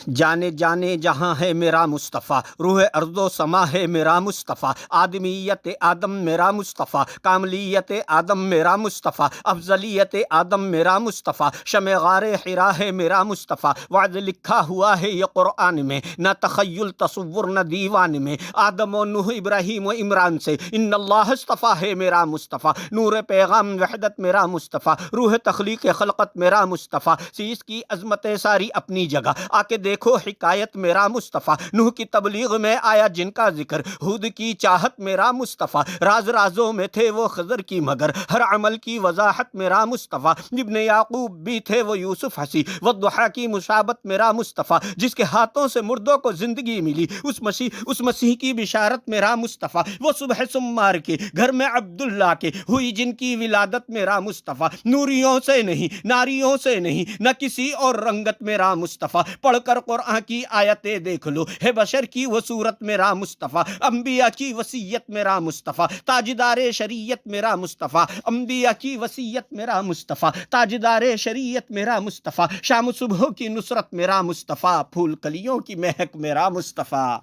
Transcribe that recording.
جانے جانے جہاں ہے میرا مصطفیٰ، روح ارض و سما ہے میرا مصطفیٰ، آدمیت آدم میرا مصطفیٰ، کاملیت آدم میرا مصطفیٰ، افضلیت آدم میرا مصطفیٰ، شمع غار حرا ہے میرا مصطفیٰ، وعد لکھا ہوا ہے یہ قرآن میں، نہ تخیل تصور نہ دیوان میں، آدم و نوح ابراہیم و عمران سے ان اللہ اصطفیٰ ہے میرا مصطفیٰ، نور پیغام وحدت میرا مصطفیٰ، روح تخلیق خلقت میرا مصطفیٰ، سیس کی عظمت ساری اپنی جگہ، آ کے دیکھو حکایت میرا مصطفیٰ، نوح کی تبلیغ میں آیا جن کا ذکر، ہود کی چاہت میرا مصطفیٰ، راز رازوں میں تھے وہ خضر کی مگر، ہر عمل کی وضاحت میرا مصطفیٰ، ابن یعقوب بھی تھے وہ یوسف ہنسی، والضحیٰ کی مشابت میرا مصطفیٰ، جس کے ہاتھوں سے مردوں کو زندگی ملی، اس مسیح کی بشارت میرا مصطفیٰ، وہ صبح سمار کے گھر میں عبداللہ کے ہوئی جن کی ولادت میرا مصطفیٰ، نوریوں سے نہیں ناریوں سے نہیں نہ کسی اور رنگت میرا مصطفیٰ، پڑھ کر قرآن کی آیتیں دیکھ لو، ہے بشر کی وہ صورت میرا مصطفیٰ، انبیاء کی وصیت میرا مصطفیٰ، تاجدار شریعت میرا مصطفیٰ، انبیاء کی وصیت میرا مصطفیٰ، تاجدار شریعت میرا مصطفیٰ، شام صبح کی نصرت میرا مصطفیٰ، پھول کلیوں کی مہک میرا مصطفیٰ۔